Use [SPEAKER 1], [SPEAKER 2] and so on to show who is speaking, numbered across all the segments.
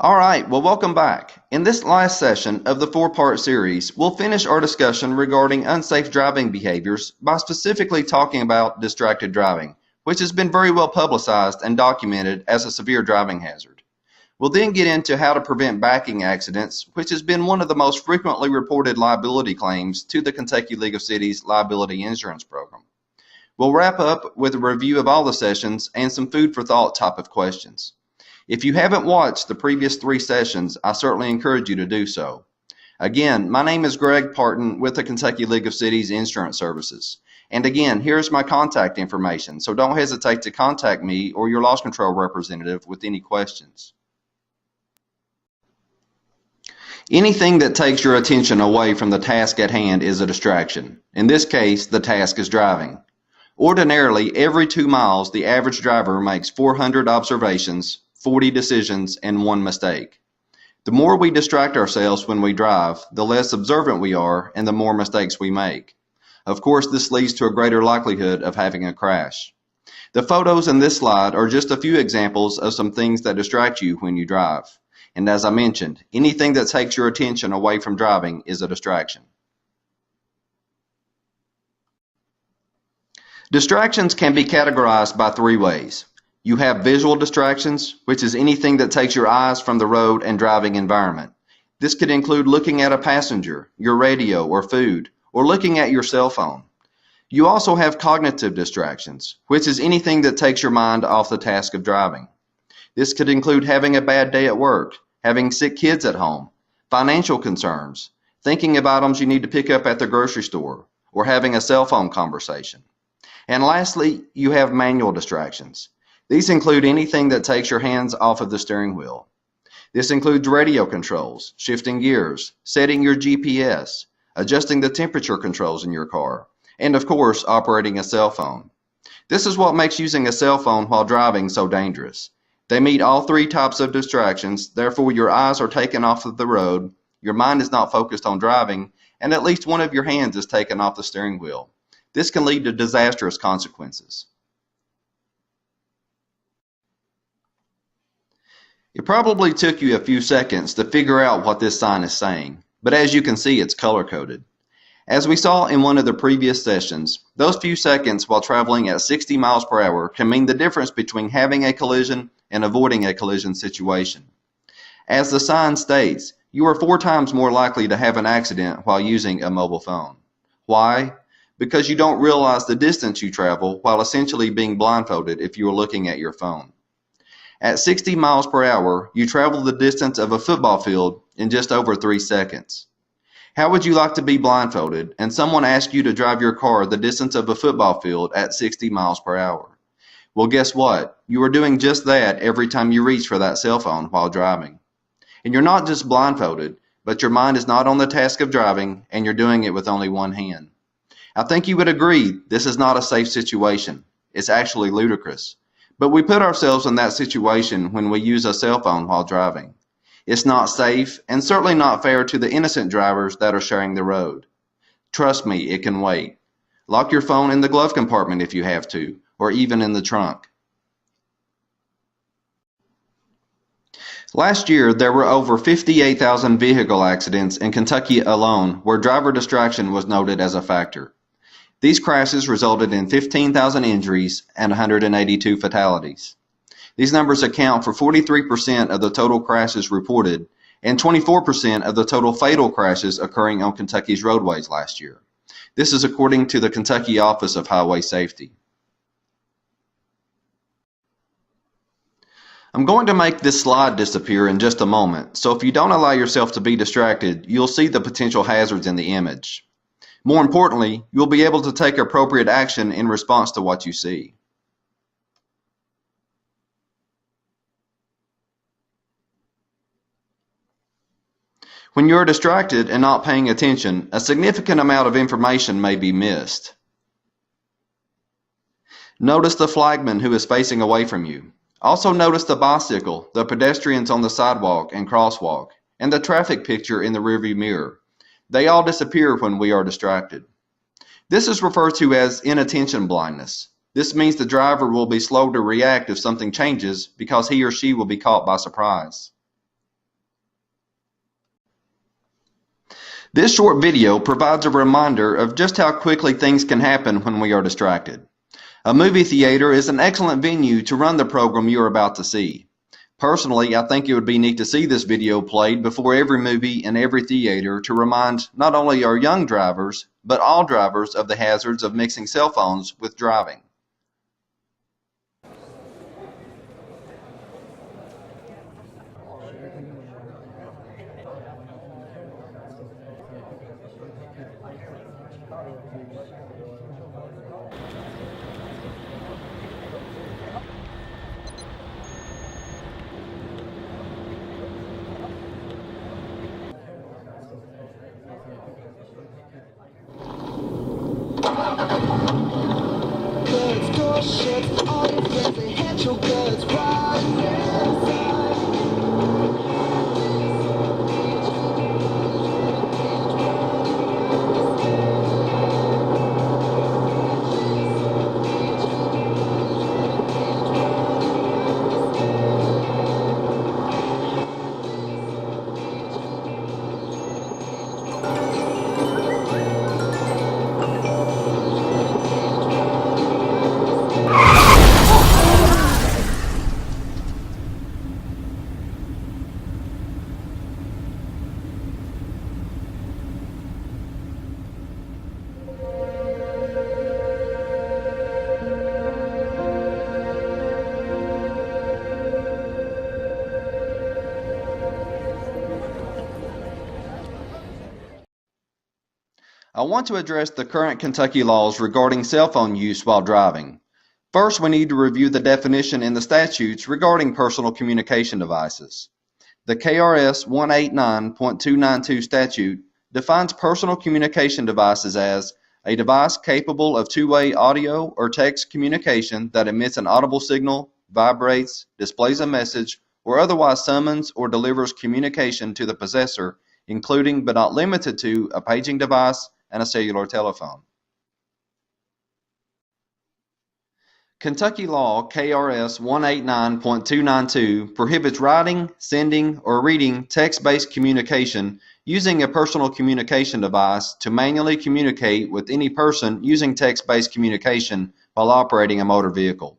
[SPEAKER 1] All right, well, welcome back. In this last session of the four-part series, we'll finish our discussion regarding unsafe driving behaviors by specifically talking about distracted driving, which has been very well publicized and documented as a severe driving hazard. We'll then get into how to prevent backing accidents, which has been one of the most frequently reported liability claims to the Kentucky League of Cities Liability Insurance Program. We'll wrap up with a review of all the sessions and some food for thought type of questions. If you haven't watched the previous 3 sessions, I certainly encourage you to do so. Again, my name is Greg Parton with the Kentucky League of Cities Insurance Services. And again, here's my contact information, so don't hesitate to contact me or your loss control representative with any questions. Anything that takes your attention away from the task at hand is a distraction. In this case, the task is driving. Ordinarily, every 2 miles, the average driver makes 400 observations, 40 decisions, and 1 mistake. The more we distract ourselves when we drive, the less observant we are and the more mistakes we make. Of course, this leads to a greater likelihood of having a crash. The photos in this slide are just a few examples of some things that distract you when you drive. And as I mentioned, anything that takes your attention away from driving is a distraction. Distractions can be categorized by 3 ways. You have visual distractions, which is anything that takes your eyes from the road and driving environment. This could include looking at a passenger, your radio or food, or looking at your cell phone. You also have cognitive distractions, which is anything that takes your mind off the task of driving. This could include having a bad day at work, having sick kids at home, financial concerns, thinking of items you need to pick up at the grocery store, or having a cell phone conversation. And lastly, you have manual distractions. These include anything that takes your hands off of the steering wheel. This includes radio controls, shifting gears, setting your GPS, adjusting the temperature controls in your car, and of course, operating a cell phone. This is what makes using a cell phone while driving so dangerous. They meet all 3 types of distractions, therefore your eyes are taken off of the road, your mind is not focused on driving, and at least one of your hands is taken off the steering wheel. This can lead to disastrous consequences. It probably took you a few seconds to figure out what this sign is saying, but as you can see, it's color-coded. As we saw in one of the previous sessions, those few seconds while traveling at 60 miles per hour can mean the difference between having a collision and avoiding a collision situation. As the sign states, you are 4 times more likely to have an accident while using a mobile phone. Why? Because you don't realize the distance you travel while essentially being blindfolded if you are looking at your phone. At 60 miles per hour, you travel the distance of a football field in just over 3 seconds. How would you like to be blindfolded and someone asks you to drive your car the distance of a football field at 60 miles per hour? Well, guess what? You are doing just that every time you reach for that cell phone while driving. And you're not just blindfolded, but your mind is not on the task of driving and you're doing it with only one hand. I think you would agree this is not a safe situation. It's actually ludicrous. But we put ourselves in that situation when we use a cell phone while driving. It's not safe and certainly not fair to the innocent drivers that are sharing the road. Trust me, it can wait. Lock your phone in the glove compartment if you have to, or even in the trunk. Last year, there were over 58,000 vehicle accidents in Kentucky alone where driver distraction was noted as a factor. These crashes resulted in 15,000 injuries and 182 fatalities. These numbers account for 43% of the total crashes reported and 24% of the total fatal crashes occurring on Kentucky's roadways last year. This is according to the Kentucky Office of Highway Safety. I'm going to make this slide disappear in just a moment, so if you don't allow yourself to be distracted, you'll see the potential hazards in the image. More importantly, you'll be able to take appropriate action in response to what you see. When you're distracted and not paying attention, a significant amount of information may be missed. Notice the flagman who is facing away from you. Also notice the bicycle, the pedestrians on the sidewalk and crosswalk, and the traffic picture in the rearview mirror. They all disappear when we are distracted. This is referred to as inattention blindness. This means the driver will be slow to react if something changes because he or she will be caught by surprise. This short video provides a reminder of just how quickly things can happen when we are distracted. A movie theater is an excellent venue to run the program you are about to see. Personally, I think it would be neat to see this video played before every movie in every theater to remind not only our young drivers, but all drivers of the hazards of mixing cell phones with driving. I want to address the current Kentucky laws regarding cell phone use while driving. First, we need to review the definition in the statutes regarding personal communication devices. The KRS 189.292 statute defines personal communication devices as a device capable of two-way audio or text communication that emits an audible signal, vibrates, displays a message, or otherwise summons or delivers communication to the possessor, including but not limited to a paging device and a cellular telephone. Kentucky law KRS 189.292 prohibits writing, sending, or reading text-based communication using a personal communication device to manually communicate with any person using text-based communication while operating a motor vehicle.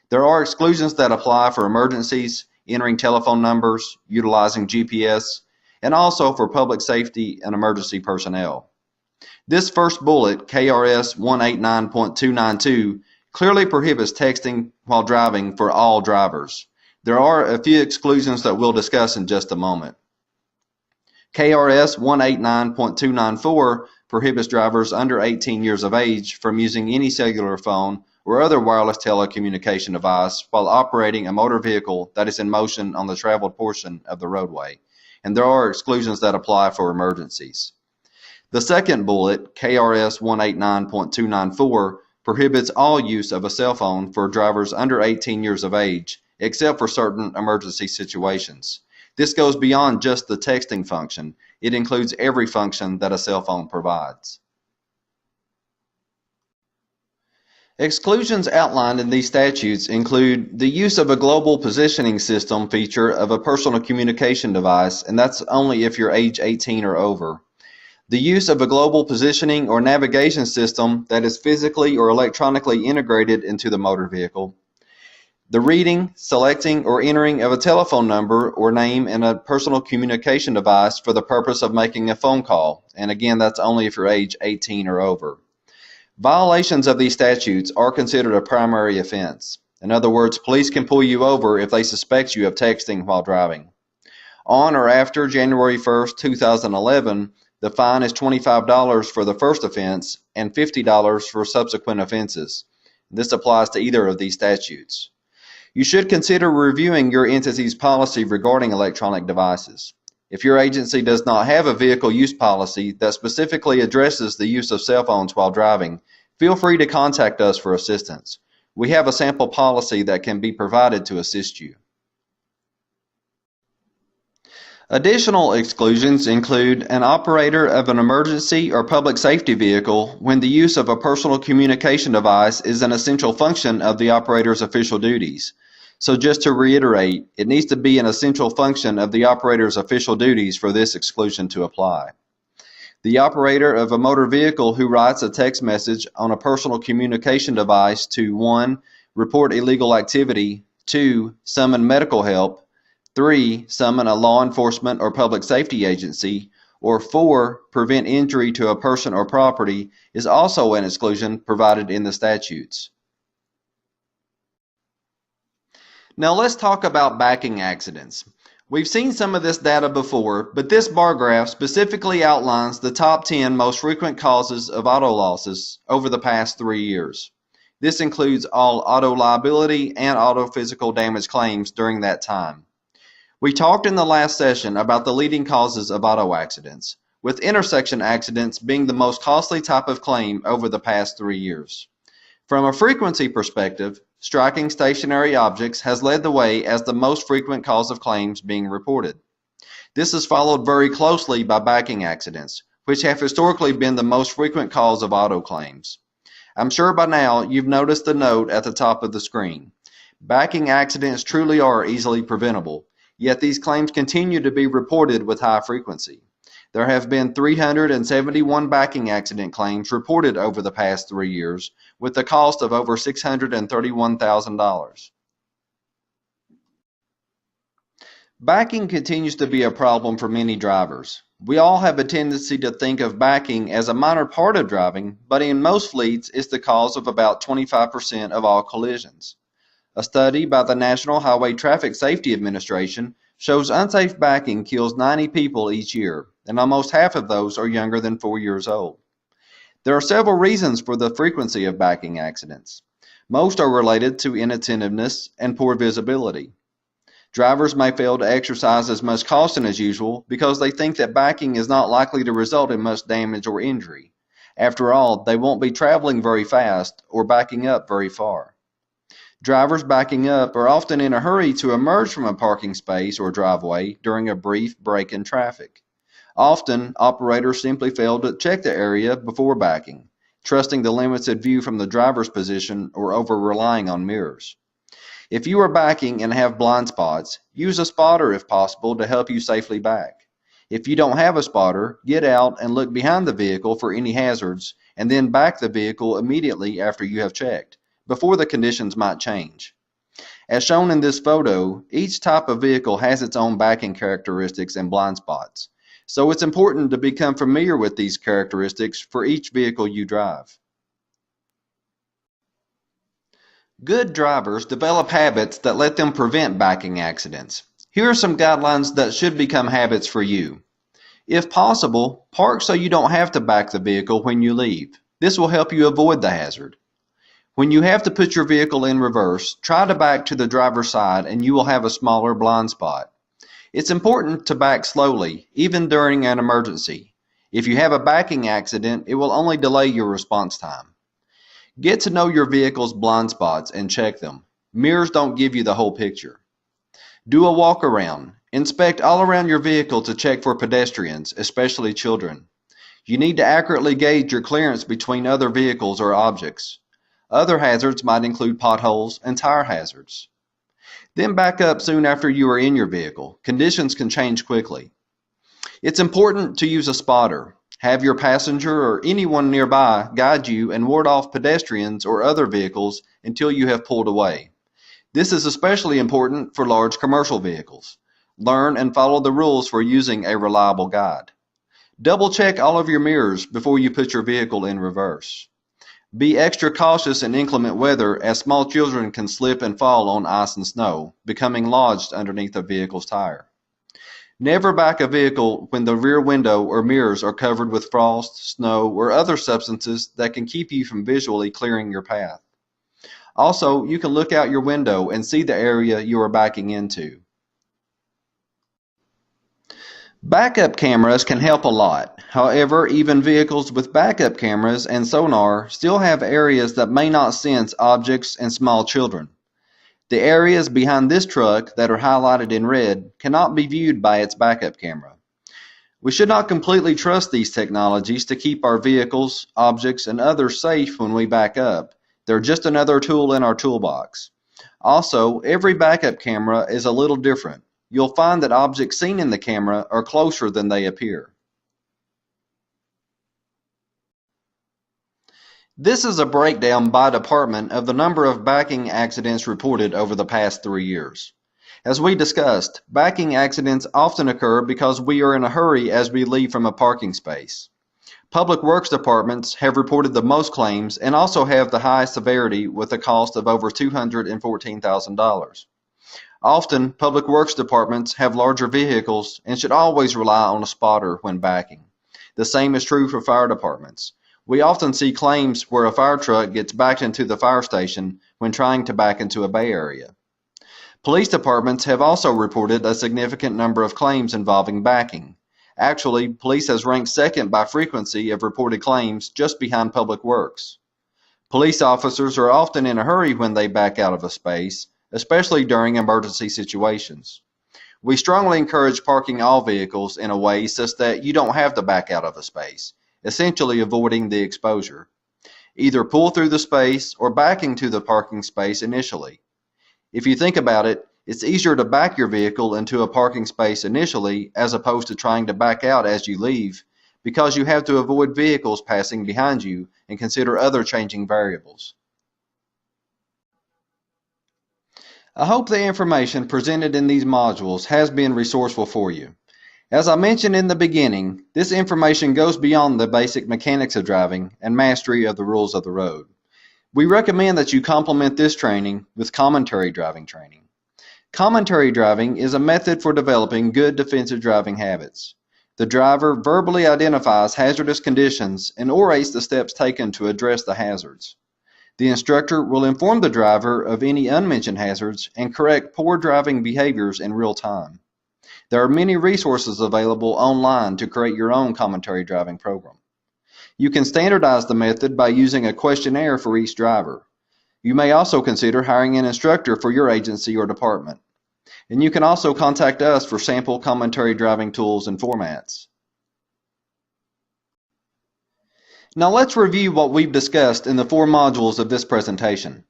[SPEAKER 1] There are exclusions that apply for emergencies, entering telephone numbers, utilizing GPS, and also for public safety and emergency personnel. This first bullet, KRS 189.292, clearly prohibits texting while driving for all drivers. There are a few exclusions that we'll discuss in just a moment. KRS 189.294 prohibits drivers under 18 years of age from using any cellular phone or other wireless telecommunication device while operating a motor vehicle that is in motion on the traveled portion of the roadway, and there are exclusions that apply for emergencies. The second bullet, KRS 189.294, prohibits all use of a cell phone for drivers under 18 years of age, except for certain emergency situations. This goes beyond just the texting function. It includes every function that a cell phone provides. Exclusions outlined in these statutes include the use of a global positioning system feature of a personal communication device, and that's only if you're age 18 or over. The use of a global positioning or navigation system that is physically or electronically integrated into the motor vehicle. The reading, selecting, or entering of a telephone number or name in a personal communication device for the purpose of making a phone call, and again, that's only if you're age 18 or over. Violations of these statutes are considered a primary offense. In other words, police can pull you over if they suspect you of texting while driving. On or after January 1st, 2011, the fine is $25 for the first offense and $50 for subsequent offenses. This applies to either of these statutes. You should consider reviewing your entity's policy regarding electronic devices. If your agency does not have a vehicle use policy that specifically addresses the use of cell phones while driving, feel free to contact us for assistance. We have a sample policy that can be provided to assist you. Additional exclusions include an operator of an emergency or public safety vehicle when the use of a personal communication device is an essential function of the operator's official duties. So just to reiterate, it needs to be an essential function of the operator's official duties for this exclusion to apply. The operator of a motor vehicle who writes a text message on a personal communication device to 1. Report illegal activity, 2. Summon medical help, 3. Summon a law enforcement or public safety agency, or 4. Prevent injury to a person or property is also an exclusion provided in the statutes. Now let's talk about backing accidents. We've seen some of this data before, but this bar graph specifically outlines the top 10 most frequent causes of auto losses over the past 3 years. This includes all auto liability and auto physical damage claims during that time. We talked in the last session about the leading causes of auto accidents, with intersection accidents being the most costly type of claim over the past 3 years. From a frequency perspective, striking stationary objects has led the way as the most frequent cause of claims being reported. This is followed very closely by backing accidents, which have historically been the most frequent cause of auto claims. I'm sure by now you've noticed the note at the top of the screen. Backing accidents truly are easily preventable, yet these claims continue to be reported with high frequency. There have been 371 backing accident claims reported over the past 3 years, with the cost of over $631,000. Backing continues to be a problem for many drivers. We all have a tendency to think of backing as a minor part of driving, but in most fleets it's the cause of about 25% of all collisions. A study by the National Highway Traffic Safety Administration shows unsafe backing kills 90 people each year, and almost half of those are younger than 4 years old. There are several reasons for the frequency of backing accidents. Most are related to inattentiveness and poor visibility. Drivers may fail to exercise as much caution as usual because they think that backing is not likely to result in much damage or injury. After all, they won't be traveling very fast or backing up very far. Drivers backing up are often in a hurry to emerge from a parking space or driveway during a brief break in traffic. Often, operators simply fail to check the area before backing, trusting the limited view from the driver's position or over-relying on mirrors. If you are backing and have blind spots, use a spotter if possible to help you safely back. If you don't have a spotter, get out and look behind the vehicle for any hazards, and then back the vehicle immediately after you have checked, before the conditions might change. As shown in this photo, each type of vehicle has its own backing characteristics and blind spots, so it's important to become familiar with these characteristics for each vehicle you drive. Good drivers develop habits that let them prevent backing accidents. Here are some guidelines that should become habits for you. If possible, park so you don't have to back the vehicle when you leave. This will help you avoid the hazard. When you have to put your vehicle in reverse, try to back to the driver's side and you will have a smaller blind spot. It's important to back slowly, even during an emergency. If you have a backing accident, it will only delay your response time. Get to know your vehicle's blind spots and check them. Mirrors don't give you the whole picture. Do a walk around. Inspect all around your vehicle to check for pedestrians, especially children. You need to accurately gauge your clearance between other vehicles or objects. Other hazards might include potholes and tire hazards. Then back up soon after you are in your vehicle. Conditions can change quickly. It's important to use a spotter. Have your passenger or anyone nearby guide you and ward off pedestrians or other vehicles until you have pulled away. This is especially important for large commercial vehicles. Learn and follow the rules for using a reliable guide. Double check all of your mirrors before you put your vehicle in reverse. Be extra cautious in inclement weather as small children can slip and fall on ice and snow, becoming lodged underneath a vehicle's tire. Never back a vehicle when the rear window or mirrors are covered with frost, snow, or other substances that can keep you from visually clearing your path. Also, you can look out your window and see the area you are backing into. Backup cameras can help a lot. However, even vehicles with backup cameras and sonar still have areas that may not sense objects and small children. The areas behind this truck that are highlighted in red cannot be viewed by its backup camera. We should not completely trust these technologies to keep our vehicles, objects, and others safe when we back up. They're just another tool in our toolbox. Also, every backup camera is a little different. You'll find that objects seen in the camera are closer than they appear. This is a breakdown by department of the number of backing accidents reported over the past 3 years. As we discussed, backing accidents often occur because we are in a hurry as we leave from a parking space. Public Works departments have reported the most claims and also have the highest severity with a cost of over $214,000. Often, Public Works departments have larger vehicles and should always rely on a spotter when backing. The same is true for fire departments. We often see claims where a fire truck gets backed into the fire station when trying to back into a bay area. Police departments have also reported a significant number of claims involving backing. Actually, police has ranked second by frequency of reported claims, just behind Public Works. Police officers are often in a hurry when they back out of a space, especially during emergency situations. We strongly encourage parking all vehicles in a way such that you don't have to back out of a space, essentially avoiding the exposure. Either pull through the space or back into the parking space initially. If you think about it, it's easier to back your vehicle into a parking space initially as opposed to trying to back out as you leave, because you have to avoid vehicles passing behind you and consider other changing variables. I hope the information presented in these modules has been resourceful for you. As I mentioned in the beginning, this information goes beyond the basic mechanics of driving and mastery of the rules of the road. We recommend that you complement this training with commentary driving training. Commentary driving is a method for developing good defensive driving habits. The driver verbally identifies hazardous conditions and orates the steps taken to address the hazards. The instructor will inform the driver of any unmentioned hazards and correct poor driving behaviors in real time. There are many resources available online to create your own commentary driving program. You can standardize the method by using a questionnaire for each driver. You may also consider hiring an instructor for your agency or department. And you can also contact us for sample commentary driving tools and formats. Now let's review what we've discussed in the 4 modules of this presentation.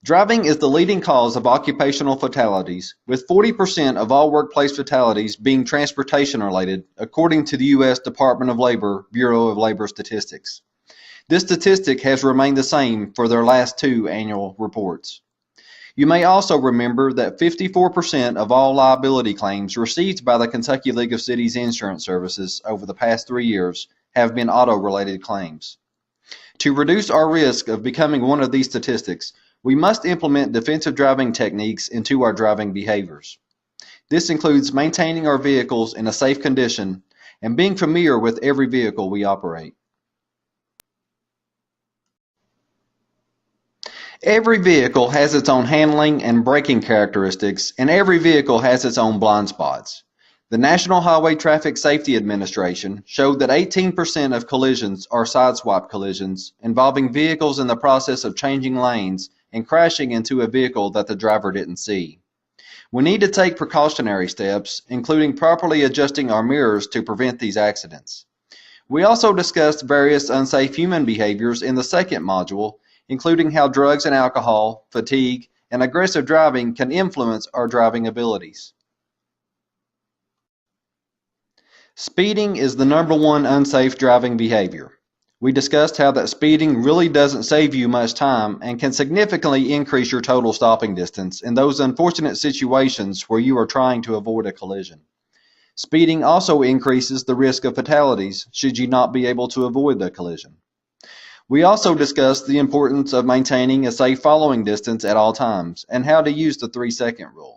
[SPEAKER 1] Driving is the leading cause of occupational fatalities, with 40% of all workplace fatalities being transportation-related, according to the U.S. Department of Labor Bureau of Labor Statistics. This statistic has remained the same for their last 2 annual reports. You may also remember that 54% of all liability claims received by the Kentucky League of Cities Insurance Services over the past 3 years have been auto-related claims. To reduce our risk of becoming one of these statistics, we must implement defensive driving techniques into our driving behaviors. This includes maintaining our vehicles in a safe condition and being familiar with every vehicle we operate. Every vehicle has its own handling and braking characteristics, and every vehicle has its own blind spots. The National Highway Traffic Safety Administration showed that 18% of collisions are sideswipe collisions involving vehicles in the process of changing lanes and crashing into a vehicle that the driver didn't see. We need to take precautionary steps, including properly adjusting our mirrors to prevent these accidents. We also discussed various unsafe human behaviors in the 2nd module, including how drugs and alcohol, fatigue, and aggressive driving can influence our driving abilities. Speeding is the #1 unsafe driving behavior. We discussed how that speeding really doesn't save you much time and can significantly increase your total stopping distance in those unfortunate situations where you are trying to avoid a collision. Speeding also increases the risk of fatalities should you not be able to avoid the collision. We also discussed the importance of maintaining a safe following distance at all times and how to use the 3-second rule.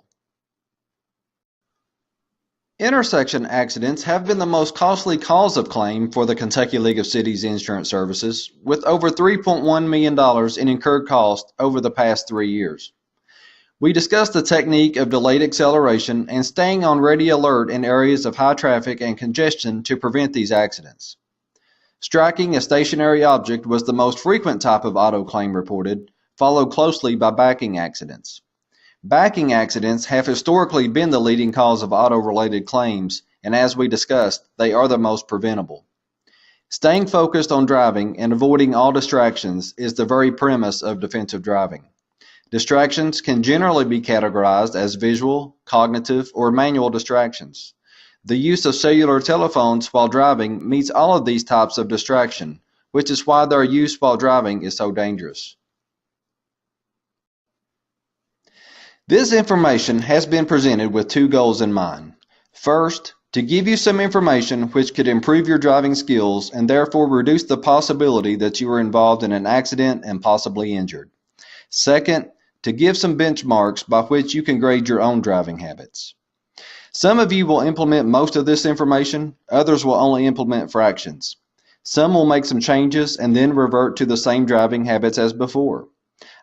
[SPEAKER 1] Intersection accidents have been the most costly cause of claim for the Kentucky League of Cities Insurance Services, with over $3.1 million in incurred costs over the past 3 years. We discussed the technique of delayed acceleration and staying on ready alert in areas of high traffic and congestion to prevent these accidents. Striking a stationary object was the most frequent type of auto claim reported, followed closely by backing accidents. Backing accidents have historically been the leading cause of auto-related claims, and as we discussed, they are the most preventable. Staying focused on driving and avoiding all distractions is the very premise of defensive driving. Distractions can generally be categorized as visual, cognitive, or manual distractions. The use of cellular telephones while driving meets all of these types of distraction, which is why their use while driving is so dangerous. This information has been presented with two goals in mind. First, to give you some information which could improve your driving skills and therefore reduce the possibility that you are involved in an accident and possibly injured. Second, to give some benchmarks by which you can grade your own driving habits. Some of you will implement most of this information, others will only implement fractions. Some will make some changes and then revert to the same driving habits as before.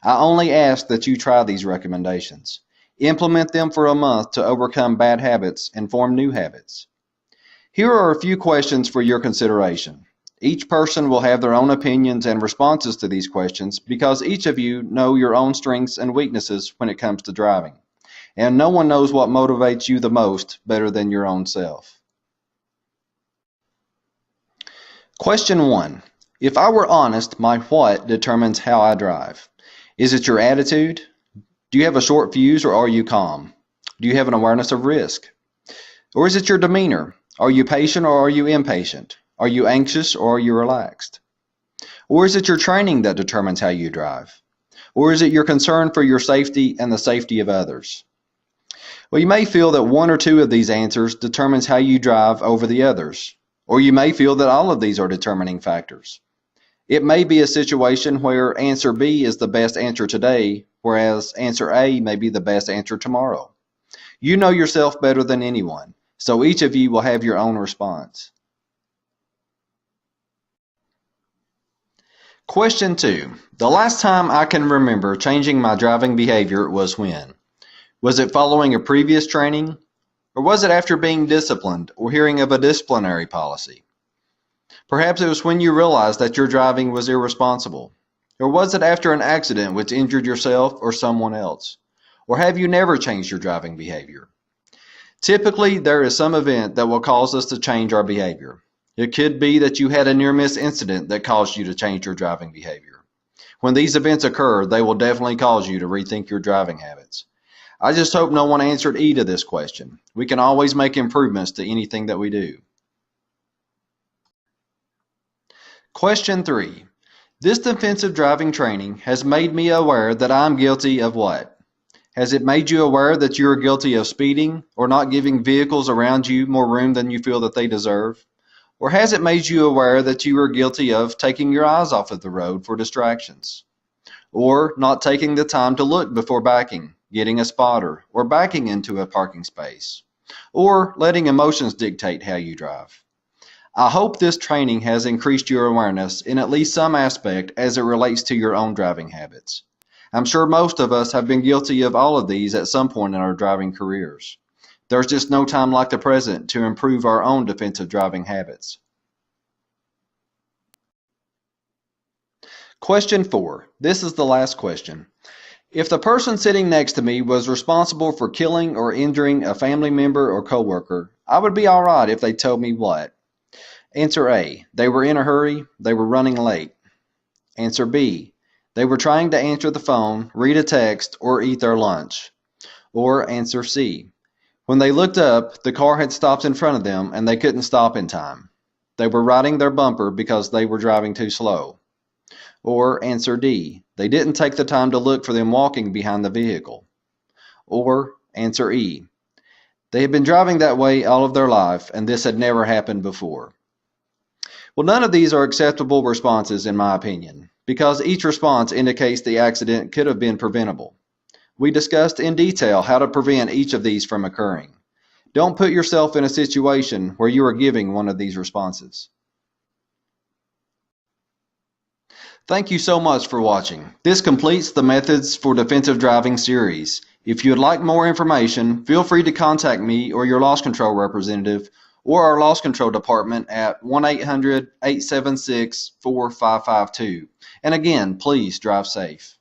[SPEAKER 1] I only ask that you try these recommendations. Implement them for a month to overcome bad habits and form new habits. Here are a few questions for your consideration. Each person will have their own opinions and responses to these questions because each of you know your own strengths and weaknesses when it comes to driving. And no one knows what motivates you the most better than your own self. Question 1. If I were honest, my what determines how I drive. Is it your attitude? Do you have a short fuse or are you calm? Do you have an awareness of risk? Or is it your demeanor? Are you patient or are you impatient? Are you anxious or are you relaxed? Or is it your training that determines how you drive? Or is it your concern for your safety and the safety of others? Well, you may feel that one or two of these answers determines how you drive over the others. Or you may feel that all of these are determining factors. It may be a situation where answer B is the best answer today, whereas answer A may be the best answer tomorrow. You know yourself better than anyone, so each of you will have your own response. Question 2. The last time I can remember changing my driving behavior was when? Was it following a previous training? Or was it after being disciplined or hearing of a disciplinary policy? Perhaps it was when you realized that your driving was irresponsible. Or was it after an accident which injured yourself or someone else? Or have you never changed your driving behavior? Typically, there is some event that will cause us to change our behavior. It could be that you had a near-miss incident that caused you to change your driving behavior. When these events occur, they will definitely cause you to rethink your driving habits. I just hope no one answered E to this question. We can always make improvements to anything that we do. Question 3. This defensive driving training has made me aware that I'm guilty of what? Has it made you aware that you are guilty of speeding or not giving vehicles around you more room than you feel that they deserve? Or has it made you aware that you are guilty of taking your eyes off of the road for distractions? Or not taking the time to look before backing, getting a spotter, or backing into a parking space? Or letting emotions dictate how you drive? I hope this training has increased your awareness in at least some aspect as it relates to your own driving habits. I'm sure most of us have been guilty of all of these at some point in our driving careers. There's just no time like the present to improve our own defensive driving habits. Question 4. This is the last question. If the person sitting next to me was responsible for killing or injuring a family member or coworker, I would be all right if they told me what? Answer A. They were in a hurry, they were running late. Answer B. They were trying to answer the phone, read a text, or eat their lunch. Or answer C. When they looked up, the car had stopped in front of them and they couldn't stop in time. They were riding their bumper because they were driving too slow. Or answer D. They didn't take the time to look for them walking behind the vehicle. Or answer E. They had been driving that way all of their life and this had never happened before. Well, none of these are acceptable responses in my opinion, because each response indicates the accident could have been preventable. We discussed in detail how to prevent each of these from occurring. Don't put yourself in a situation where you are giving one of these responses. Thank you so much for watching. This completes the Methods for Defensive Driving series. If you would like more information, feel free to contact me or your loss control representative or our loss control department at 1-800-876-4552. And again, please drive safe.